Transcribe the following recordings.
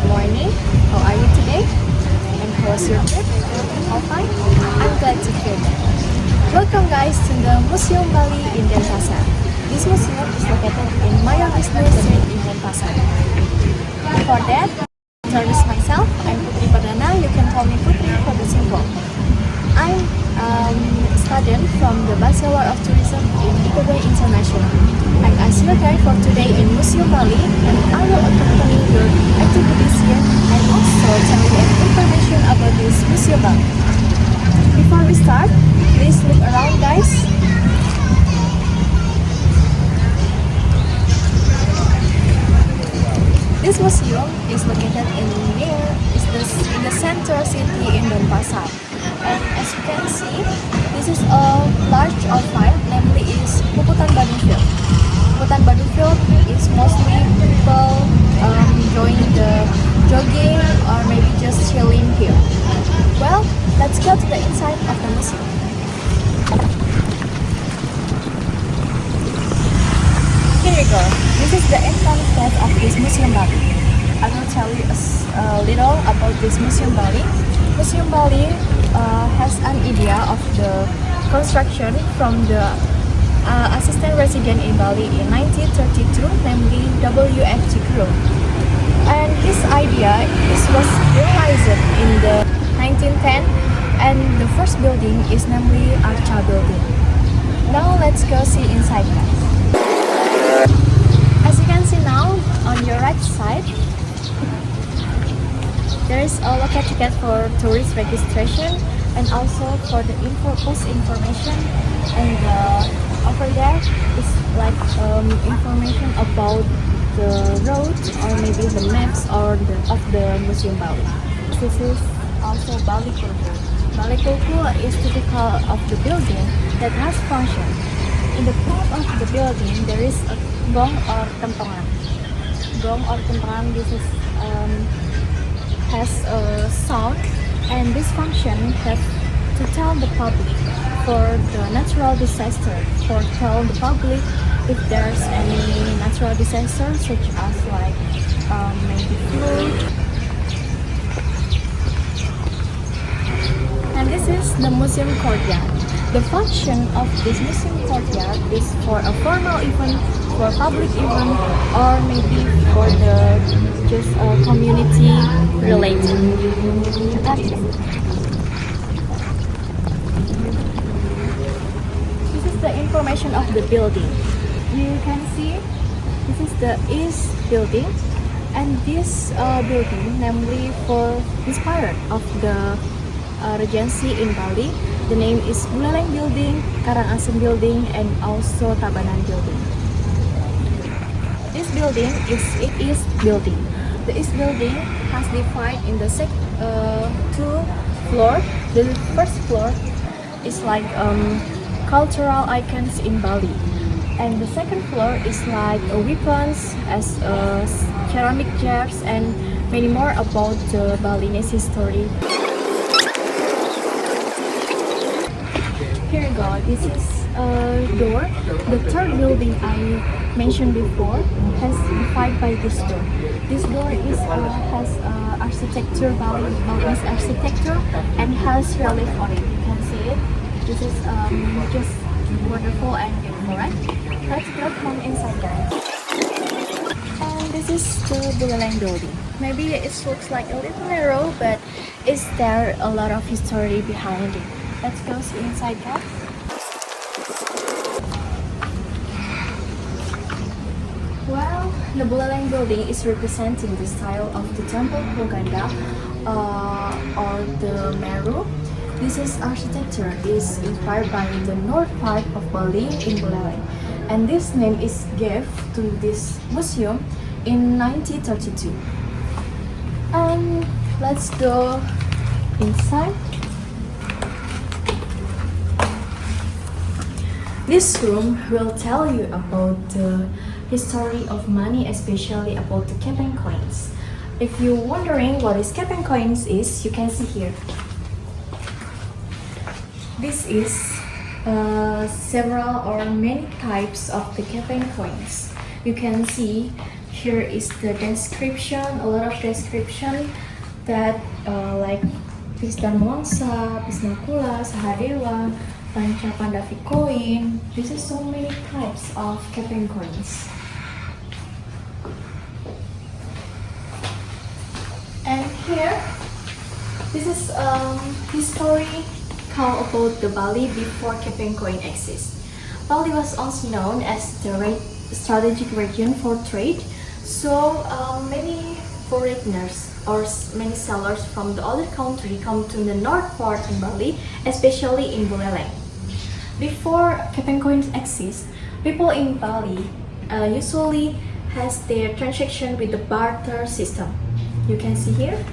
morning. How are you today? And how was your trip? All fine? I'm glad to hear that. Welcome guys to the Museum Bali in Denpasar. This museum is located in Mayor Wisnu Street in Denpasar. Before that, introduce myself. I'm Putri Perdana. You can call me Putri for the simple. I'm a student from the Bachelor of Tourism in IPB International. I'm a secretary for today in Museum Bali, and I will accompany your activities here and also tell you information about this Museum Bali. Before we start, please look around, guys. This museum is located in the center city in Denpasar, and as you can see, this is a large field, namely is Puputan Badung Field. Puputan Badung Field is mostly people enjoying the jogging or maybe just chilling here. Well, let's go to the inside of the museum. Here you go. This is the entrance gate of this Museum Bali. I will tell you a little about this Museum Bali. Museum Bali has an idea of the construction from the assistant resident in Bali in 1932, namely WFG Crew. And his idea was realized in the 1910, and the first building is namely Arca Building. Now let's go see inside, guys. As you can see now, on your right side, there is a local ticket for tourist registration and also for the post information. And over there is like information about the road or maybe the maps of the Museum Bali. This is also Bali Kulku. Bali Kulku is typical of the building that has function. In the front of the building, there is a gong or kentongan. Gong or kentongan, this is has a sound, and this function has to tell the public for the natural disaster, for tell the public if there's any natural disaster such as like maybe flood. And this is the museum courtyard. The function of this museum courtyard is for a formal event, for public event, or maybe for the just community related. This is the information of the building. You can see this is the East building, and this building, namely for inspired of the Regency in Bali. The name is Buleleng Building, Karangasem Building, and also Tabanan Building. This building is East Building. The East Building has divided in the two floors. The first floor is like cultural icons in Bali, and the second floor is like weapons as ceramic jars and many more about the Balinese history. Here you go. This is a door. The third building I mentioned before has divided by this door. This door is has architecture, Balinese architecture, and has relief on it. You can see it. This is just wonderful and beautiful, right? Let's go from inside, guys. And this is the Buleleng Building. Maybe it looks like a little narrow, but is there a lot of history behind it? Let's go see inside, guys. Well, the Buleleng Building is representing the style of the Temple Poganda or the Meru. This is architecture is inspired by the north part of Bali in Buleleng, and this name is given to this museum in 1932. Let's go inside. This room will tell you about the history of money, especially about the Kepeng coins. If you're wondering what is Kepeng coins is, you can see here. This is several or many types of the Kepeng coins. You can see here is the description, a lot of description that like Pisdan Monsa, Pisnakula, Sahadewa, Panca Pandavi coin. This is so many types of Kepeng coins. And here, this is history about the Bali before Kepeng coin exists. Bali was also known as the strategic region for trade, so many foreigners or many sellers from the other country come to the north part in Bali, especially in Buleleng. Before Kepeng coins exist, people in Bali usually has their transaction with the barter system. You can see here.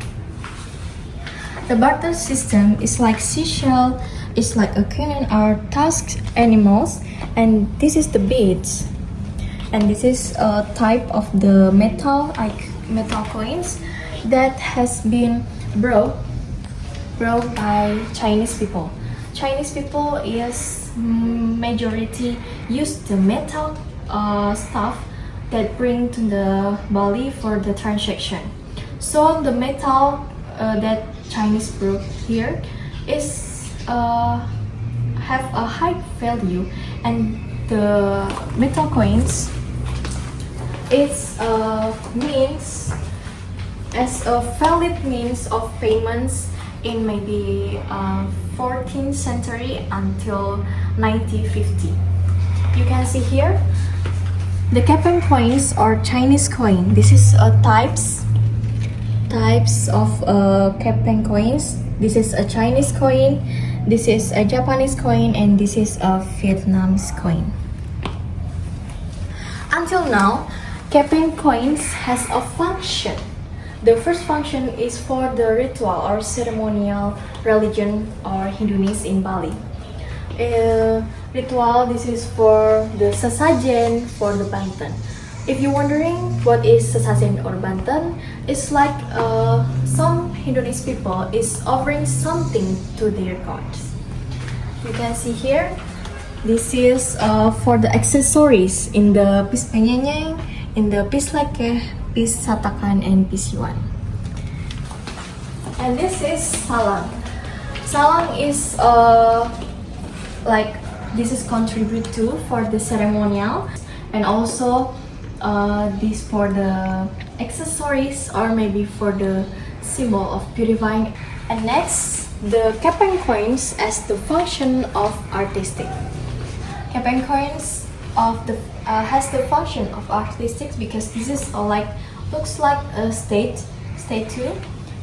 The barter system is like seashell, it's like a cannon or tusked animals, and this is the beads. And this is a type of the metal, like metal coins that has been brought by Chinese people. Chinese people is majority use the metal stuff that bring to the Bali for the transaction. So the metal that Chinese brought here is have a high value, and the metal coins is means as a valid means of payments in maybe 14th century until 1950. You can see here the Kepeng coins or Chinese coin. This is types of Kepeng coins. This is a Chinese coin, this is a Japanese coin, and this is a Vietnamese coin. Until now, Kepeng coins has a function. The first function is for the ritual or ceremonial religion or Hindunis in Bali. Ritual, this is for the sesajen, for the banten. If you're wondering what is sesajen or banten, it's like some Hindunis people is offering something to their gods. You can see here, this is for the accessories in the Pis Penyenyeng, in the Pis Lekeh, Pis Satakan, and Pis Yuan. And this is salang. Salang is like this is contribute to for the ceremonial, and also this for the accessories or maybe for the symbol of purifying. And next, the Kepeng coins as the function of artistic. Kepeng coins of the has the function of artistic because this is looks like a statue.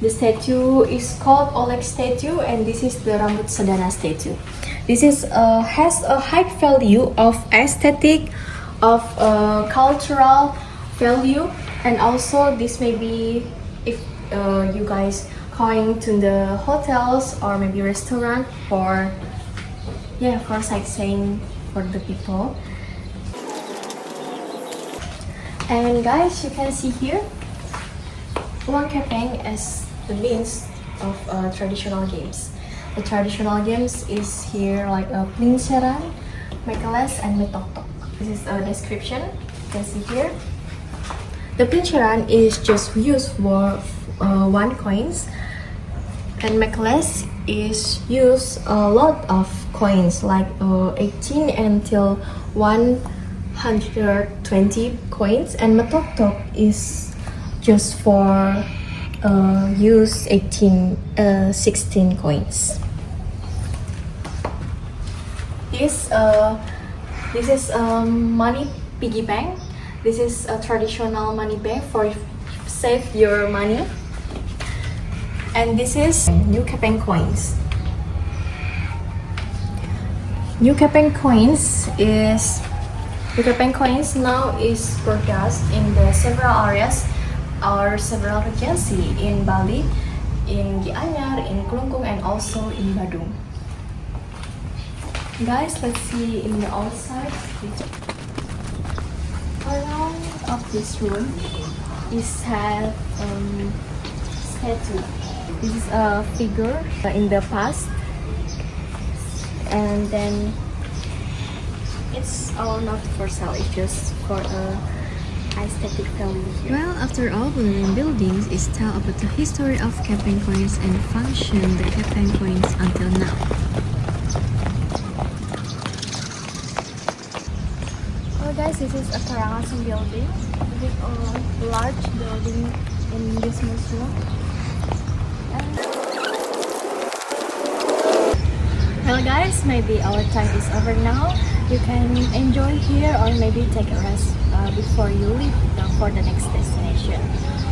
The statue is called Oleg statue, and this is the Rambut Sedana statue. This is has a high value of aesthetic, of cultural value, and also this may be if you guys going to the hotels or maybe restaurant for sightseeing for the people. And guys, you can see here uang kepeng as the means of traditional games. The traditional games is here like a plinceran, mekeles, and metoktok. This is a description. You can see here. The plinceran is just used for 1 coins, and mekeles is used a lot of coins like 18 until 120 coins, and metoktok is just for use 16 coins. This is money piggy bank. This is a traditional money bank for save your money. And this is new Kepeng coins. New Kepeng coins now is broadcast in the several areas or several regency in Bali, in Gianyar, in Kelungkung, and also in Badung. Guys, let's see in the outside. Around of this room is have statue. This is a figure in the past, and then it's all not for sale. It's just for aesthetic value here. Well, after all, Bundaran Buildings is tell about the history of Kepeng coins and function the Kepeng coins until now. Well guys, this is a Karangasem building, with a large building in this museum. Well guys, maybe our time is over now. You can enjoy here or maybe take a rest before you leave for the next destination.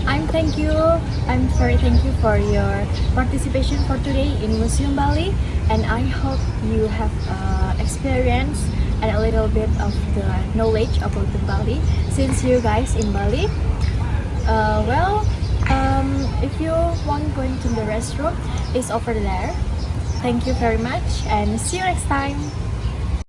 I'm very thank you for your participation for today in Museum Bali, and I hope you have experience and a little bit of the knowledge about the Bali since you guys in Bali. If you want going to the restroom, it's over there. Thank you very much and see you next time.